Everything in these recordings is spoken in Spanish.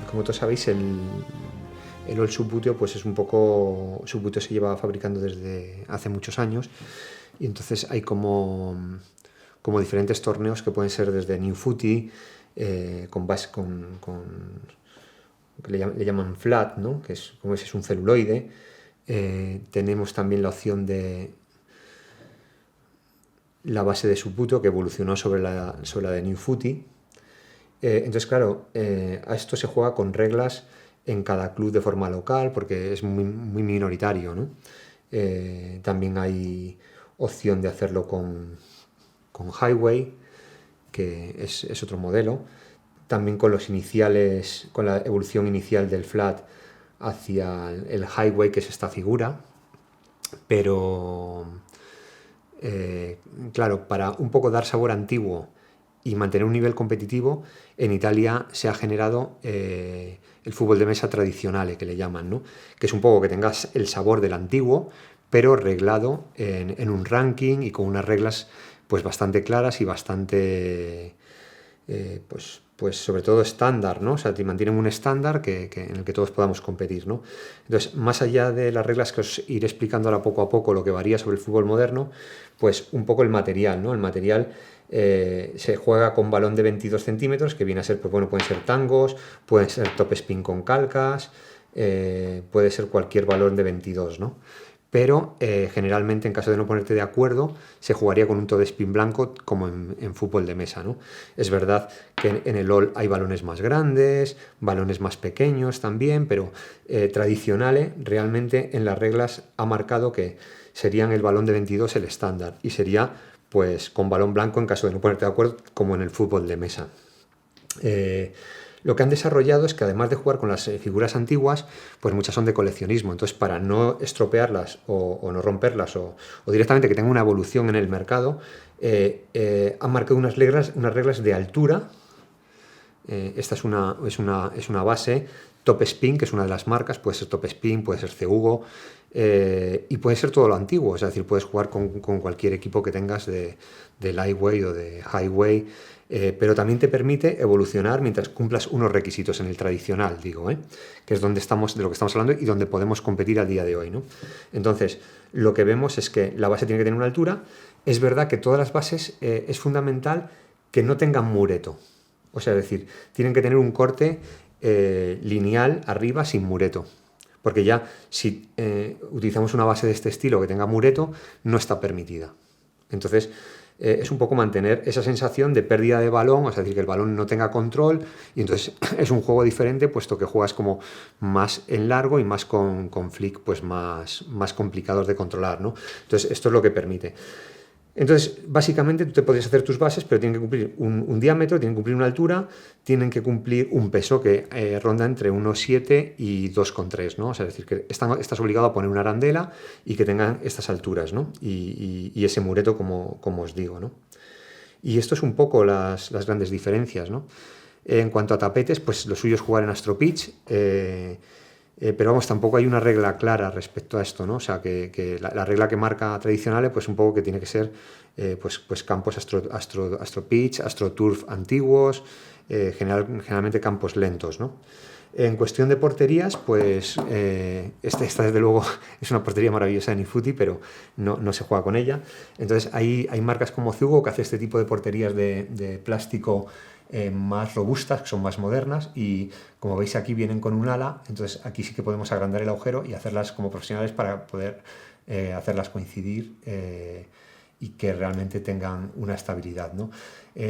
como todos sabéis, el Old Subbuteo pues es un poco... Subbuteo se lleva fabricando desde hace muchos años y entonces hay como diferentes torneos que pueden ser desde New Footy, que le llaman flat, ¿no? Que es como ese es un celuloide. Tenemos también la opción de la base de Subbuteo que evolucionó sobre la de New Footy. Entonces, claro, a esto se juega con reglas en cada club de forma local porque es muy minoritario, ¿no? También hay opción de hacerlo con Highway, que es otro modelo. También con los iniciales, con la evolución inicial del flat hacia el Highway, que es esta figura. Pero, claro, para un poco dar sabor antiguo y mantener un nivel competitivo, en Italia se ha generado el fútbol de mesa tradicional, que le llaman, ¿no? Que es un poco que tengas el sabor del antiguo, pero reglado en un ranking y con unas reglas pues bastante claras y bastante pues sobre todo estándar, ¿no? O sea, te mantienen un estándar en el que todos podamos competir, ¿no? Entonces, más allá de las reglas que os iré explicando ahora poco a poco lo que varía sobre el fútbol moderno, pues un poco el material, ¿no? El material se juega con balón de 22 centímetros, que viene a ser, pues bueno, pueden ser tangos, pueden ser top spin con calcas, puede ser cualquier balón de 22, ¿no? Pero generalmente, en caso de no ponerte de acuerdo, se jugaría con un top spin blanco como en fútbol de mesa, ¿no? Es verdad que en el LoL hay balones más grandes, balones más pequeños también, pero tradicionales realmente en las reglas ha marcado que serían el balón de 22 el estándar y sería pues con balón blanco en caso de no ponerte de acuerdo como en el fútbol de mesa. Lo que han desarrollado es que además de jugar con las figuras antiguas, pues muchas son de coleccionismo. Entonces, para no estropearlas o no romperlas o directamente que tenga una evolución en el mercado, han marcado unas reglas de altura. Esta es una base. Top Spin, que es una de las marcas, puede ser Top Spin, puede ser CEUGO, y puede ser todo lo antiguo. Es decir, puedes jugar con cualquier equipo que tengas de Lightweight o de Highway. Pero también te permite evolucionar mientras cumplas unos requisitos en el tradicional, digo, que es de lo que estamos hablando y donde podemos competir a día de hoy, ¿no? Entonces, lo que vemos es que la base tiene que tener una altura. Es verdad que todas las bases es fundamental que no tengan mureto. O sea, es decir, tienen que tener un corte lineal arriba sin mureto. Porque ya si utilizamos una base de este estilo que tenga mureto, no está permitida. Entonces, es un poco mantener esa sensación de pérdida de balón, o sea, decir, que el balón no tenga control, y entonces es un juego diferente, puesto que juegas como más en largo y más con flick pues más complicados de controlar, ¿no? Entonces, esto es lo que permite. Entonces, básicamente tú te podrías hacer tus bases, pero tienen que cumplir un diámetro, tienen que cumplir una altura, tienen que cumplir un peso que ronda entre 1,7 y 2,3, ¿no? O sea, es decir, que estás obligado a poner una arandela y que tengan estas alturas, ¿no? Y ese mureto, como os digo, ¿no? Y esto es un poco las grandes diferencias, ¿no? En cuanto a tapetes, pues lo suyo es jugar en Astro Pitch, pero vamos, tampoco hay una regla clara respecto a esto, ¿no? O sea, que la regla que marca tradicional, pues un poco que tiene que ser pues campos Astro Pitch, Astro Turf antiguos, generalmente campos lentos, ¿no? En cuestión de porterías, pues esta desde luego es una portería maravillosa en eFooty, pero no se juega con ella. Entonces hay marcas como CEUGO que hace este tipo de porterías de plástico más robustas, que son más modernas, y como veis aquí vienen con un ala. Entonces aquí sí que podemos agrandar el agujero y hacerlas como profesionales para poder hacerlas coincidir y que realmente tengan una estabilidad, ¿no?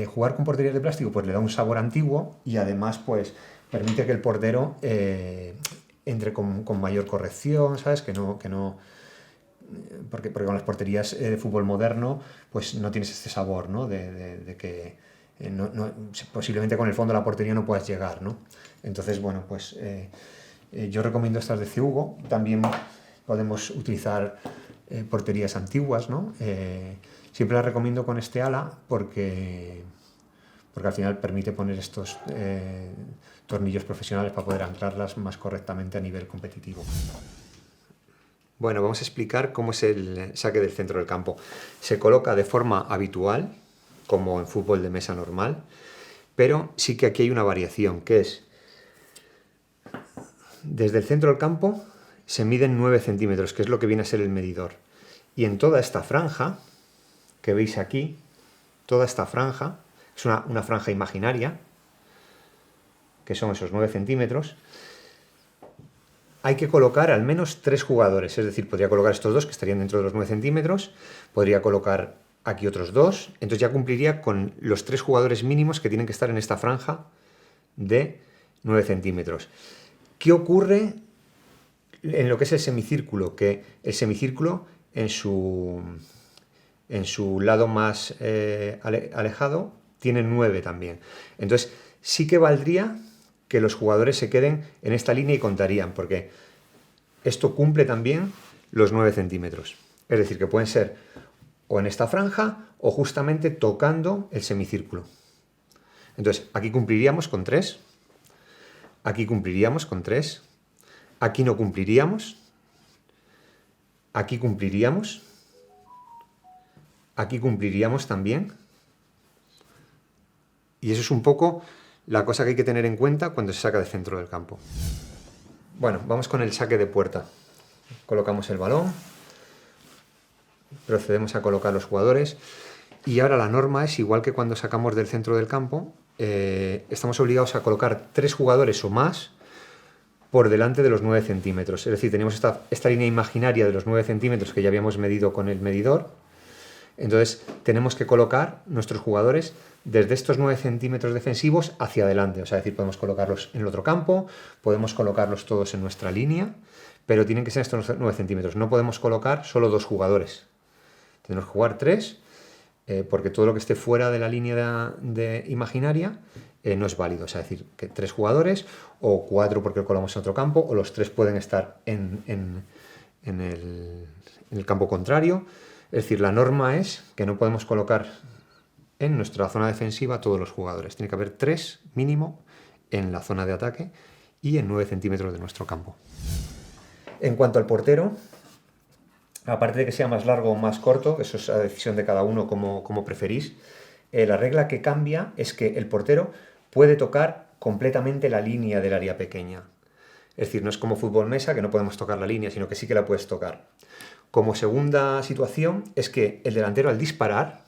Jugar con porterías de plástico pues le da un sabor antiguo y además pues permite que el portero entre con mayor corrección, ¿sabes? Porque con las porterías de fútbol moderno pues no tienes este sabor, ¿no? De que posiblemente con el fondo de la portería no puedas llegar, ¿no? Entonces, bueno, pues yo recomiendo estas de CEUGO. También podemos utilizar porterías antiguas, ¿no? Siempre las recomiendo con este ala porque al final permite poner estos tornillos profesionales para poder anclarlas más correctamente a nivel competitivo. Bueno, vamos a explicar cómo es el saque del centro del campo. Se coloca de forma habitual, como en fútbol de mesa normal, pero sí que aquí hay una variación, que es desde el centro del campo se miden 9 centímetros, que es lo que viene a ser el medidor. Y en toda esta franja, que veis aquí, toda esta franja, es una franja imaginaria, que son esos 9 centímetros, hay que colocar al menos 3 jugadores, es decir, podría colocar estos dos que estarían dentro de los 9 centímetros, podría colocar aquí otros dos, entonces ya cumpliría con los 3 jugadores mínimos que tienen que estar en esta franja de 9 centímetros. ¿Qué ocurre en lo que es el semicírculo? Que el semicírculo en su lado más alejado tiene 9 también. Entonces sí que valdría que los jugadores se queden en esta línea y contarían, porque esto cumple también los 9 centímetros. Es decir, que pueden ser o en esta franja o justamente tocando el semicírculo. Entonces, aquí cumpliríamos con 3, aquí cumpliríamos con 3, aquí no cumpliríamos, aquí cumpliríamos, aquí cumpliríamos también. Y eso es un poco la cosa que hay que tener en cuenta cuando se saca del centro del campo. Bueno, vamos con el saque de puerta. Colocamos el balón, procedemos a colocar los jugadores y ahora la norma es igual que cuando sacamos del centro del campo, estamos obligados a colocar 3 jugadores o más por delante de los 9 centímetros. Es decir, tenemos esta línea imaginaria de los 9 centímetros que ya habíamos medido con el medidor. Entonces tenemos que colocar nuestros jugadores desde estos 9 centímetros defensivos hacia adelante. O sea, es decir, podemos colocarlos en el otro campo, podemos colocarlos todos en nuestra línea, pero tienen que ser estos 9 centímetros. No podemos colocar solo 2 jugadores. Tenemos que jugar 3, porque todo lo que esté fuera de la línea de imaginaria no es válido. O sea, es decir, que 3 jugadores o 4 porque lo colocamos en otro campo, o los 3 pueden estar en el campo contrario. Es decir, la norma es que no podemos colocar en nuestra zona defensiva a todos los jugadores. Tiene que haber 3 mínimo en la zona de ataque y en 9 centímetros de nuestro campo. En cuanto al portero, aparte de que sea más largo o más corto, eso es a decisión de cada uno como preferís, la regla que cambia es que el portero puede tocar completamente la línea del área pequeña. Es decir, no es como fútbol mesa, que no podemos tocar la línea, sino que sí que la puedes tocar. Como segunda situación es que el delantero al disparar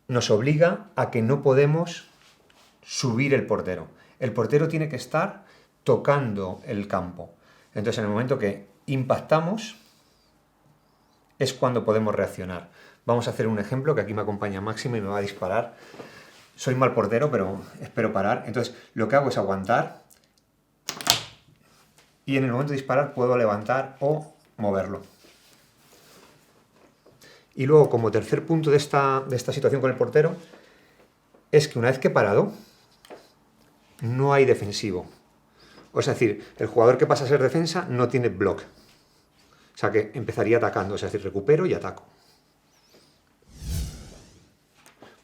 nos obliga a que no podemos subir el portero. El portero tiene que estar tocando el campo. Entonces, en el momento que impactamos es cuando podemos reaccionar. Vamos a hacer un ejemplo, que aquí me acompaña Máximo y me va a disparar. Soy mal portero, pero espero parar. Entonces, lo que hago es aguantar y en el momento de disparar puedo levantar o moverlo. Y luego, como tercer punto de esta situación con el portero, es que una vez que he parado, no hay defensivo. O sea, es decir, el jugador que pasa a ser defensa no tiene block. O sea, que empezaría atacando. O sea, es decir, recupero y ataco.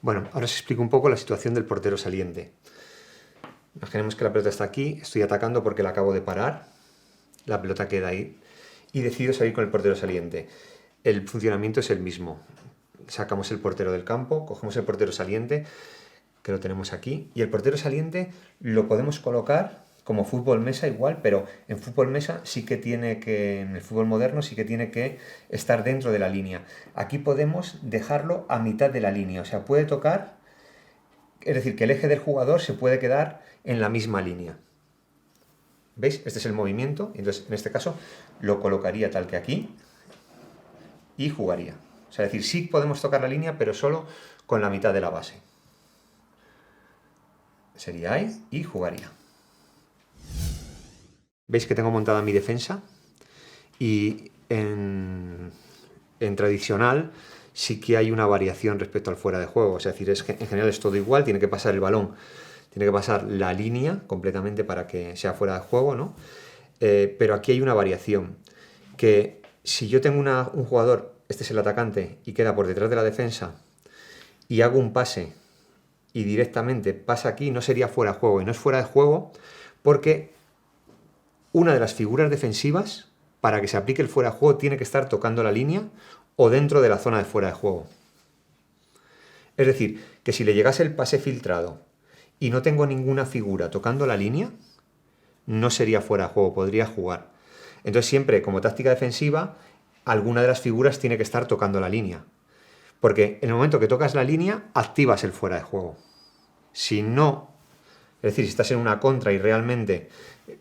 Bueno, ahora os explico un poco la situación del portero saliente. Imaginemos que la pelota está aquí, estoy atacando porque la acabo de parar. La pelota queda ahí y decido salir con el portero saliente. El funcionamiento es el mismo. Sacamos el portero del campo, cogemos el portero saliente, que lo tenemos aquí, y el portero saliente lo podemos colocar como fútbol mesa igual, pero en fútbol mesa sí que tiene que, en el fútbol moderno sí que tiene que estar dentro de la línea. Aquí podemos dejarlo a mitad de la línea, o sea, puede tocar, es decir, que el eje del jugador se puede quedar en la misma línea. ¿Veis? Este es el movimiento. Entonces, en este caso, lo colocaría tal que aquí y jugaría. O sea, es decir, sí podemos tocar la línea, pero solo con la mitad de la base. Sería ahí y jugaría. ¿Veis que tengo montada mi defensa? Y en tradicional sí que hay una variación respecto al fuera de juego. O sea, es decir, es que en general es todo igual, tiene que pasar el balón. Tiene que pasar la línea completamente para que sea fuera de juego, ¿no? Pero aquí hay una variación, que si yo tengo un jugador, este es el atacante, y queda por detrás de la defensa, y hago un pase, y directamente pasa aquí, no sería fuera de juego. Y no es fuera de juego porque una de las figuras defensivas, para que se aplique el fuera de juego, tiene que estar tocando la línea o dentro de la zona de fuera de juego. Es decir, que si le llegase el pase filtrado y no tengo ninguna figura tocando la línea, no sería fuera de juego, podría jugar. Entonces siempre como táctica defensiva, alguna de las figuras tiene que estar tocando la línea. Porque en el momento que tocas la línea, activas el fuera de juego. Si no, es decir, si estás en una contra y realmente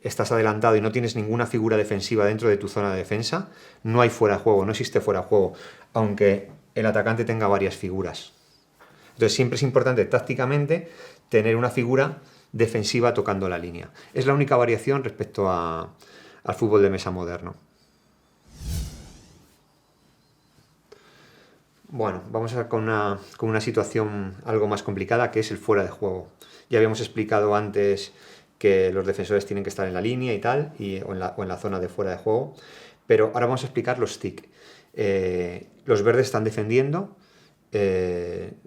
estás adelantado y no tienes ninguna figura defensiva dentro de tu zona de defensa, no hay fuera de juego, no existe fuera de juego, aunque el atacante tenga varias figuras. Entonces siempre es importante tácticamente tener una figura defensiva tocando la línea. Es la única variación respecto al fútbol de mesa moderno. Bueno, vamos a con una situación algo más complicada, que es el fuera de juego. Ya habíamos explicado antes que los defensores tienen que estar en la línea y tal, o en la zona de fuera de juego, pero ahora vamos a explicar los TIC. Los verdes están defendiendo,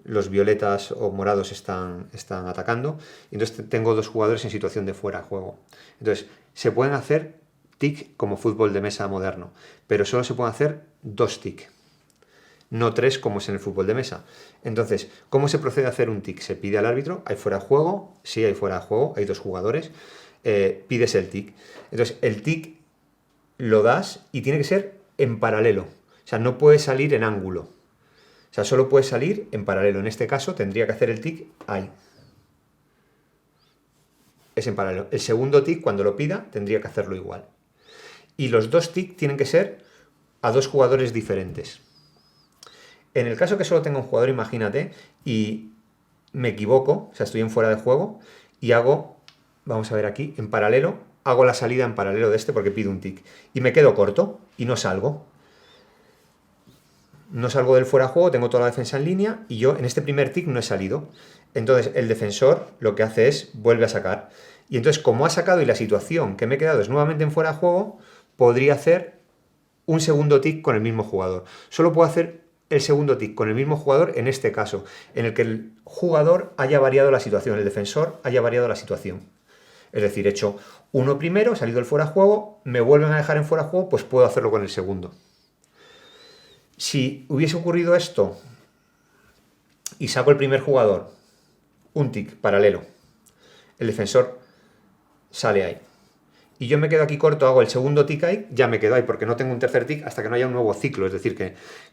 los violetas o morados están atacando, y entonces tengo dos jugadores en situación de fuera de juego. Entonces, se pueden hacer TIC como fútbol de mesa moderno, pero solo se pueden hacer 2 TIC. No 3 como es en el fútbol de mesa. Entonces, ¿cómo se procede a hacer un TIC? Se pide al árbitro, ¿hay fuera de juego? Sí, hay fuera de juego, hay 2 jugadores, pides el TIC. Entonces, el TIC lo das y tiene que ser en paralelo. O sea, no puede salir en ángulo. O sea, solo puede salir en paralelo. En este caso, tendría que hacer el TIC ahí. Es en paralelo. El segundo TIC, cuando lo pida, tendría que hacerlo igual. Y los 2 TIC tienen que ser a 2 jugadores diferentes. En el caso que solo tenga un jugador, imagínate, y me equivoco, o sea, estoy en fuera de juego, y hago, vamos a ver aquí, en paralelo, hago la salida en paralelo de este porque pido un TIC. Y me quedo corto y no salgo. No salgo del fuera de juego, tengo toda la defensa en línea, y yo en este primer TIC no he salido. Entonces el defensor lo que hace es, vuelve a sacar. Y entonces, como ha sacado y la situación que me he quedado es nuevamente en fuera de juego, podría hacer un segundo TIC con el mismo jugador. Solo puedo hacer el segundo TIC con el mismo jugador en este caso, en el que el jugador haya variado la situación, el defensor haya variado la situación. Es decir, he hecho uno primero, he salido del fuera de juego, me vuelven a dejar en fuera de juego, pues puedo hacerlo con el segundo. Si hubiese ocurrido esto y saco el primer jugador, un TIC paralelo, el defensor sale ahí. Y yo me quedo aquí corto, hago el segundo TIC ahí, ya me quedo ahí, porque no tengo un tercer TIC hasta que no haya un nuevo ciclo, es decir,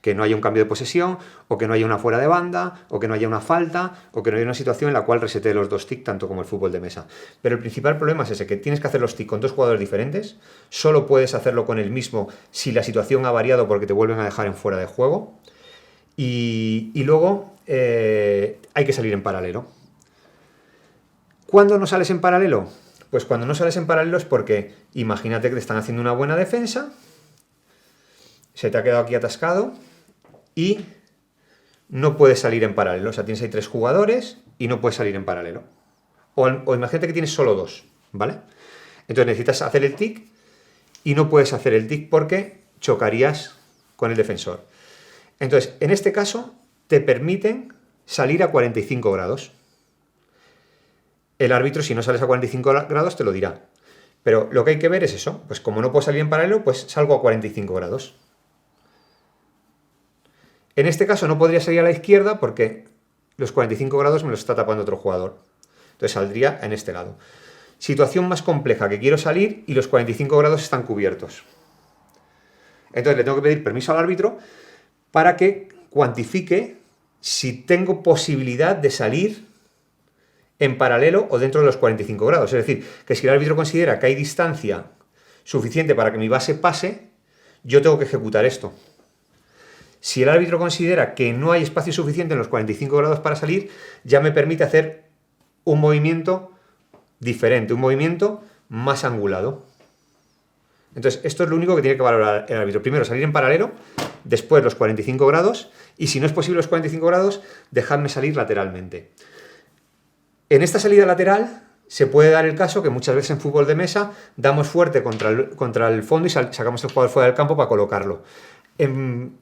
que no haya un cambio de posesión, o que no haya una fuera de banda, o que no haya una falta, o que no haya una situación en la cual resetee los 2 TIC, tanto como el fútbol de mesa. Pero el principal problema es ese, que tienes que hacer los TIC con 2 jugadores diferentes, solo puedes hacerlo con el mismo si la situación ha variado porque te vuelven a dejar en fuera de juego, y luego hay que salir en paralelo. ¿Cuándo no sales en paralelo? Pues cuando no sales en paralelo es porque, imagínate que te están haciendo una buena defensa, se te ha quedado aquí atascado y no puedes salir en paralelo. O sea, tienes ahí 3 jugadores y no puedes salir en paralelo. O imagínate que tienes solo 2, ¿vale? Entonces necesitas hacer el TIC y no puedes hacer el TIC porque chocarías con el defensor. Entonces, en este caso, te permiten salir a 45 grados. El árbitro, si no sales a 45 grados, te lo dirá. Pero lo que hay que ver es eso. Pues como no puedo salir en paralelo, pues salgo a 45 grados. En este caso no podría salir a la izquierda porque los 45 grados me los está tapando otro jugador. Entonces saldría en este lado. Situación más compleja, que quiero salir y los 45 grados están cubiertos. Entonces le tengo que pedir permiso al árbitro para que cuantifique si tengo posibilidad de salir en paralelo o dentro de los 45 grados. Es decir, que si el árbitro considera que hay distancia suficiente para que mi base pase, yo tengo que ejecutar esto. Si el árbitro considera que no hay espacio suficiente en los 45 grados para salir, ya me permite hacer un movimiento diferente, un movimiento más angulado. Entonces, esto es lo único que tiene que valorar el árbitro. Primero, salir en paralelo, después los 45 grados, y si no es posible los 45 grados, dejarme salir lateralmente. En esta salida lateral se puede dar el caso que muchas veces en fútbol de mesa damos fuerte contra el fondo y sacamos el jugador fuera del campo para colocarlo. En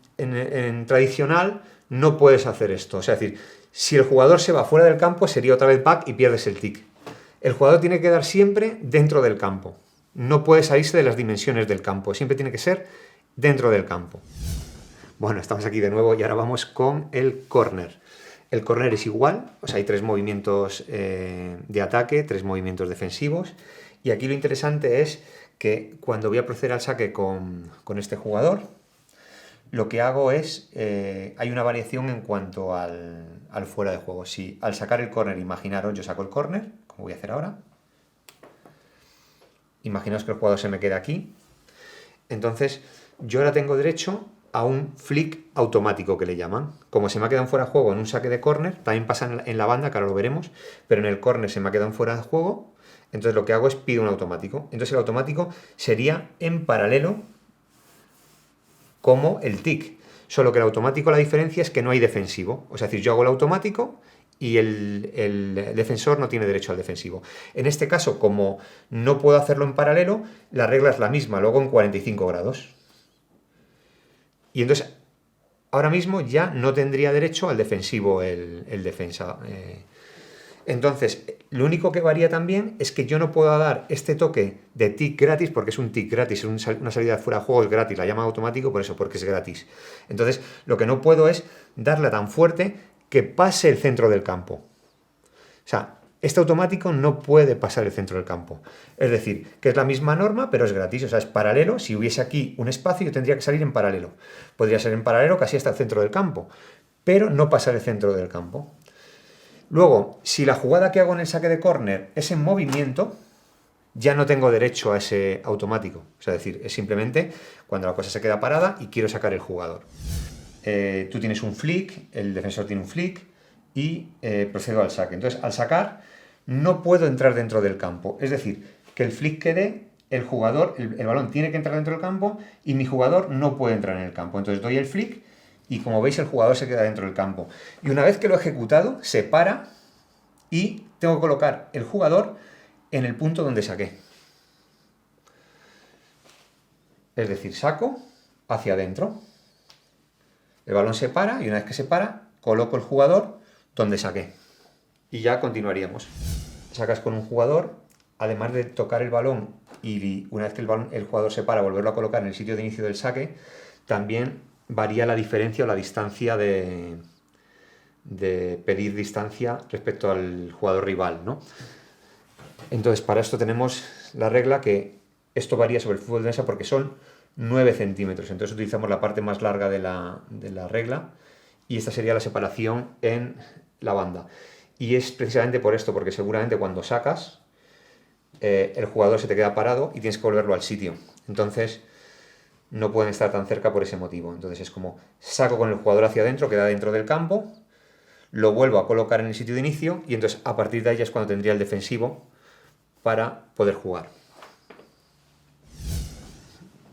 tradicional no puedes hacer esto. O sea, es decir, si el jugador se va fuera del campo sería otra vez back y pierdes el TIC. El jugador tiene que quedar siempre dentro del campo. No puede salirse de las dimensiones del campo. Siempre tiene que ser dentro del campo. Bueno, estamos aquí de nuevo y ahora vamos con el córner. El córner es igual, o sea, hay 3 movimientos de ataque, 3 movimientos defensivos Y aquí lo interesante es que cuando voy a proceder al saque con este jugador, lo que hago es, hay una variación en cuanto al fuera de juego. Si al sacar el córner, imaginaros, yo saco el córner, como voy a hacer ahora, imaginaos que el jugador se me queda aquí, entonces yo ahora tengo derecho a un flick automático que le llaman. Como se me ha quedado fuera de juego en un saque de córner, también pasa en la banda, que ahora lo veremos, pero en el córner se me ha quedado fuera de juego, entonces lo que hago es pido un automático. Entonces el automático sería en paralelo como el tick. Solo que el automático, la diferencia es que no hay defensivo. O sea, es decir, yo hago el automático y el defensor no tiene derecho al defensivo. En este caso, como no puedo hacerlo en paralelo, la regla es la misma, luego en 45 grados. Y entonces, ahora mismo ya no tendría derecho al defensivo el defensa. Entonces, lo único que varía también es que yo no puedo dar este toque de tick gratis, porque es un tick gratis, es una salida fuera de juego, es gratis, la llama automático por eso, porque es gratis. Entonces, lo que no puedo es darla tan fuerte que pase el centro del campo. O sea, este automático no puede pasar el centro del campo. Es decir, que es la misma norma, pero es gratis, o sea, es paralelo. Si hubiese aquí un espacio, yo tendría que salir en paralelo. Podría ser en paralelo casi hasta el centro del campo, pero no pasar el centro del campo. Luego, si la jugada que hago en el saque de córner es en movimiento, ya no tengo derecho a ese automático. O sea, es decir, es simplemente cuando la cosa se queda parada y quiero sacar el jugador. Tú tienes un flick, el defensor tiene un flick y procedo al saque. Entonces, al sacar, no puedo entrar dentro del campo. Es decir, que el flick que dé, el jugador, el balón tiene que entrar dentro del campo y mi jugador no puede entrar en el campo. Entonces doy el flick y como veis el jugador se queda dentro del campo. Y una vez que lo he ejecutado, se para y tengo que colocar el jugador en el punto donde saqué. Es decir, saco hacia adentro. El balón se para y una vez que se para, coloco el jugador donde saqué. Y ya continuaríamos. Sacas con un jugador, además de tocar el balón y una vez que el jugador se para, volverlo a colocar en el sitio de inicio del saque, también varía la diferencia o la distancia de pedir distancia respecto al jugador rival, ¿no? Entonces, para esto tenemos la regla que esto varía sobre el fútbol de mesa porque son 9 centímetros. Entonces utilizamos la parte más larga de la regla y esta sería la separación en la banda. Y es precisamente por esto, porque seguramente cuando sacas, el jugador se te queda parado y tienes que volverlo al sitio. Entonces, no pueden estar tan cerca por ese motivo. Entonces es como saco con el jugador hacia adentro, queda dentro del campo, lo vuelvo a colocar en el sitio de inicio y entonces a partir de ahí es cuando tendría el defensivo para poder jugar.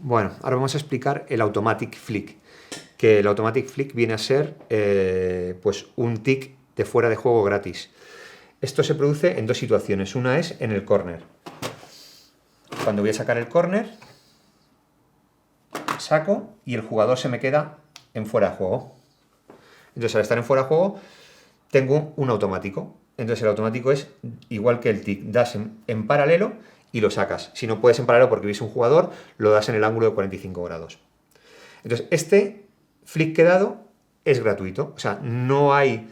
Bueno, ahora vamos a explicar el automatic flick, que el automatic flick viene a ser pues un tick de fuera de juego gratis. Esto se produce en dos situaciones. Una es en el córner. Cuando voy a sacar el córner, saco y el jugador se me queda en fuera de juego. Entonces, al estar en fuera de juego, tengo un automático. Entonces, el automático es igual que el tick. Das en paralelo y lo sacas. Si no puedes en paralelo porque ves un jugador, lo das en el ángulo de 45 grados. Entonces, este flick que he dado es gratuito. O sea, no hay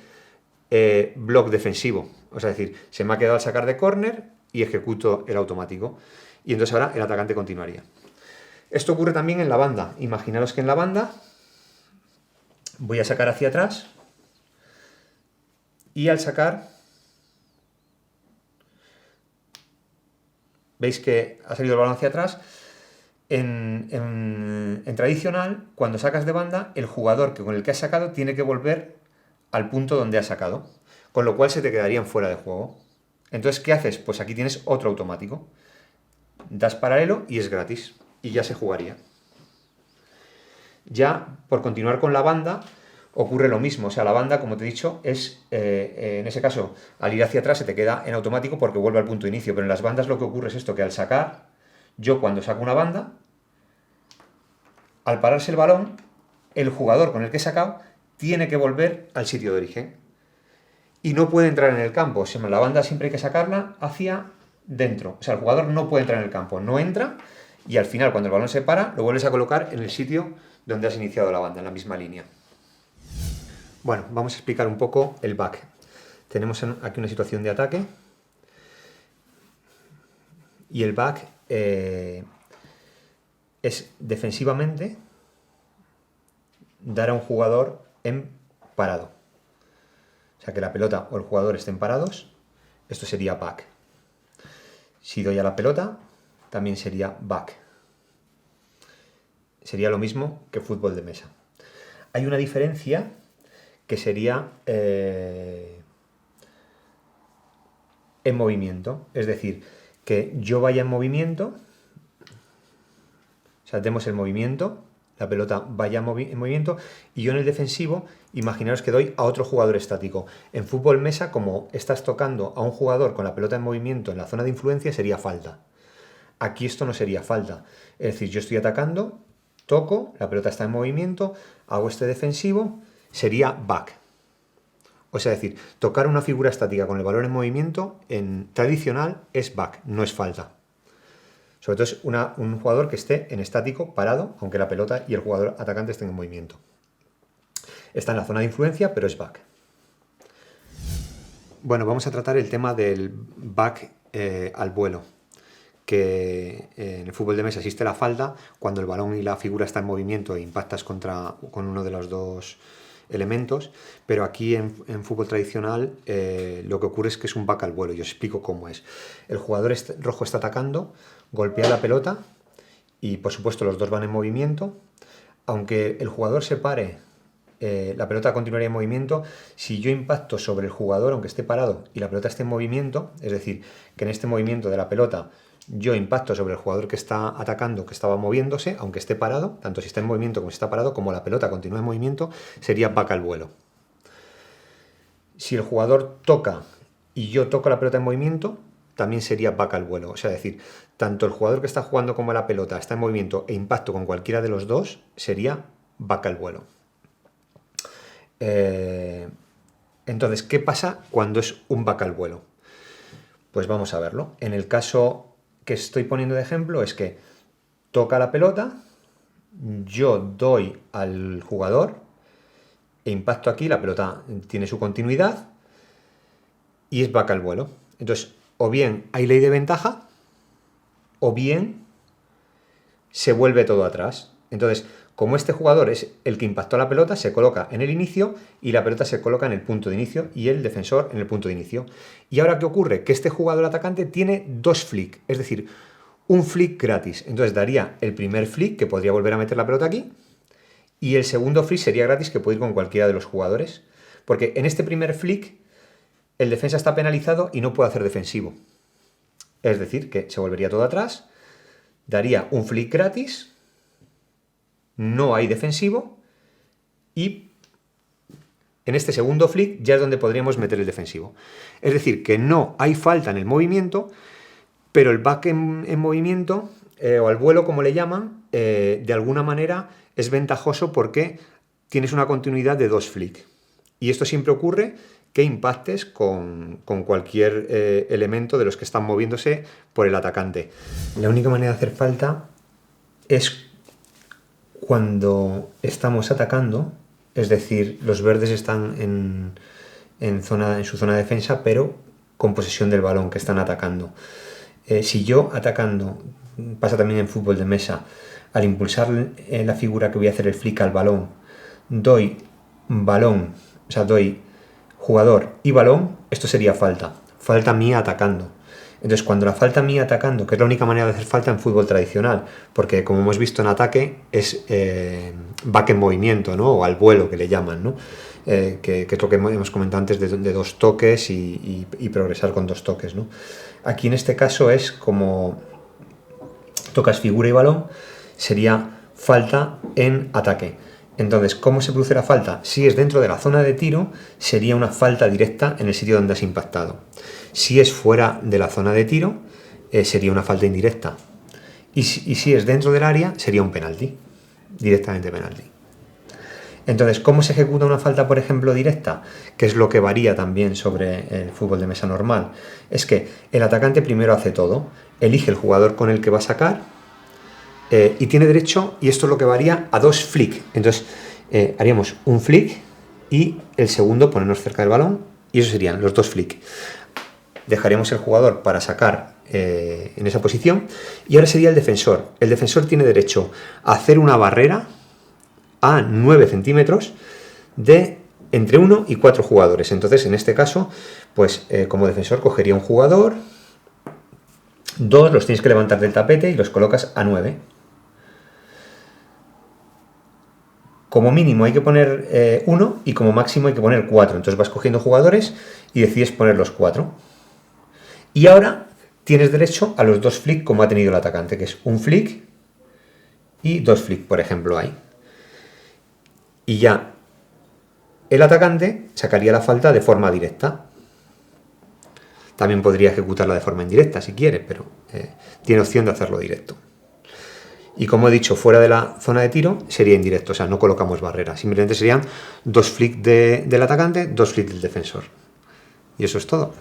block defensivo. O sea, es decir, se me ha quedado al sacar de córner y ejecuto el automático. Y entonces ahora el atacante continuaría. Esto ocurre también en la banda. Imaginaros que en la banda voy a sacar hacia atrás y al sacar veis que ha salido el balón hacia atrás. En tradicional, cuando sacas de banda, el jugador con el que has sacado tiene que volver al punto donde has sacado, con lo cual se te quedarían fuera de juego. Entonces, ¿qué haces? Pues aquí tienes otro automático. Das paralelo y es gratis. Y ya se jugaría. Ya, por continuar con la banda, ocurre lo mismo. O sea, la banda, como te he dicho, es, en ese caso, al ir hacia atrás se te queda en automático porque vuelve al punto de inicio. Pero en las bandas lo que ocurre es esto, que al sacar, yo cuando saco una banda, al pararse el balón, el jugador con el que he sacado tiene que volver al sitio de origen. Y no puede entrar en el campo. O sea, la banda siempre hay que sacarla hacia dentro. O sea, el jugador no puede entrar en el campo. No entra y al final, cuando el balón se para, lo vuelves a colocar en el sitio donde has iniciado la banda, en la misma línea. Bueno, vamos a explicar un poco el back. Tenemos aquí una situación de ataque. Y el back es defensivamente dar a un jugador en parado. O sea, que la pelota o el jugador estén parados, esto sería back. Si doy a la pelota, también sería back. Sería lo mismo que fútbol de mesa. Hay una diferencia que sería en movimiento. Es decir, que yo vaya en movimiento, o sea, demos el movimiento, la pelota vaya en movimiento, y yo en el defensivo, imaginaros que doy a otro jugador estático. En fútbol mesa, como estás tocando a un jugador con la pelota en movimiento en la zona de influencia, sería falta. Aquí esto no sería falta. Es decir, yo estoy atacando, toco, la pelota está en movimiento, hago este defensivo, sería back. O sea, es decir, tocar una figura estática con el balón en movimiento en tradicional es back, no es falta. Sobre todo es un jugador que esté en estático, parado, aunque la pelota y el jugador atacante estén en movimiento. Está en la zona de influencia, pero es back. Bueno, vamos a tratar el tema del back al vuelo. Que en el fútbol de mesa existe la falta cuando el balón y la figura están en movimiento e impactas con uno de los dos elementos, pero aquí en fútbol tradicional lo que ocurre es que es un back al vuelo, y os explico cómo es. El jugador rojo está atacando, golpea la pelota y por supuesto los dos van en movimiento. Aunque el jugador se pare, la pelota continuaría en movimiento. Si yo impacto sobre el jugador, aunque esté parado, y la pelota esté en movimiento, es decir, que en este movimiento de la pelota yo impacto sobre el jugador que está atacando, que estaba moviéndose, aunque esté parado, tanto si está en movimiento como si está parado, como la pelota continúa en movimiento, sería back al vuelo. Si el jugador toca y yo toco la pelota en movimiento, también sería back al vuelo. O sea, es decir, tanto el jugador que está jugando como la pelota está en movimiento e impacto con cualquiera de los dos, sería back al vuelo. Entonces, ¿qué pasa cuando es un back al vuelo? Pues vamos a verlo. En el caso que estoy poniendo de ejemplo es que toca la pelota, yo doy al jugador e impacto aquí, la pelota tiene su continuidad y es back al vuelo. Entonces, o bien hay ley de ventaja, o bien se vuelve todo atrás. Entonces, como este jugador es el que impactó la pelota, se coloca en el inicio y la pelota se coloca en el punto de inicio y el defensor en el punto de inicio. ¿Y ahora qué ocurre? Que este jugador atacante tiene dos flick, es decir, un flick gratis. Entonces daría el primer flick, que podría volver a meter la pelota aquí, y el segundo flick sería gratis, que puede ir con cualquiera de los jugadores. Porque en este primer flick el defensa está penalizado y no puede hacer defensivo. Es decir, que se volvería todo atrás, daría un flick gratis, no hay defensivo, y en este segundo flick ya es donde podríamos meter el defensivo. Es decir, que no hay falta en el movimiento, pero el back en movimiento, o al vuelo como le llaman, de alguna manera es ventajoso porque tienes una continuidad de dos flick. Y esto siempre ocurre que impactes con cualquier elemento de los que están moviéndose por el atacante. La única manera de hacer falta es cuando estamos atacando, es decir, los verdes están en su zona de defensa, pero con posesión del balón que están atacando. Si yo atacando, pasa también en fútbol de mesa, al impulsar la figura que voy a hacer el flick al balón, doy balón, o sea, doy jugador y balón, esto sería falta. Falta mía atacando. Entonces, cuando la falta mía atacando, que es la única manera de hacer falta en fútbol tradicional, porque como hemos visto en ataque, es back en movimiento, ¿no? O al vuelo, que le llaman, ¿no? Que es lo que hemos comentado antes de dos toques y progresar con dos toques, ¿no? Aquí en este caso es como tocas figura y balón, sería falta en ataque. Entonces, ¿cómo se produce la falta? Si es dentro de la zona de tiro, sería una falta directa en el sitio donde has impactado. Si es fuera de la zona de tiro, sería una falta indirecta. Y si es dentro del área, sería un penalti, directamente penalti. Entonces, ¿cómo se ejecuta una falta, por ejemplo, directa? Que es lo que varía también sobre el fútbol de mesa normal. Es que el atacante primero hace todo, elige el jugador con el que va a sacar, y tiene derecho, y esto es lo que varía, a dos flick. Entonces, haríamos un flick y el segundo ponernos cerca del balón, y eso serían los dos flick. dejaremos el jugador para sacar en esa posición, y ahora sería el defensor. El defensor tiene derecho a hacer una barrera a 9 centímetros de entre 1 y 4 jugadores. Entonces, en este caso, pues como defensor cogería un jugador, 2 los tienes que levantar del tapete y los colocas a 9. Como mínimo hay que poner 1 y como máximo hay que poner 4. Entonces vas cogiendo jugadores y decides poner los 4. Y ahora tienes derecho a los 2 flick como ha tenido el atacante, que es un flick y 2 flick, por ejemplo, ahí. Y ya el atacante sacaría la falta de forma directa. También podría ejecutarla de forma indirecta si quiere, pero tiene opción de hacerlo directo. Y como he dicho, fuera de la zona de tiro sería indirecto, o sea, no colocamos barreras. Simplemente serían 2 flicks del atacante, 2 flicks del defensor. Y eso es todo.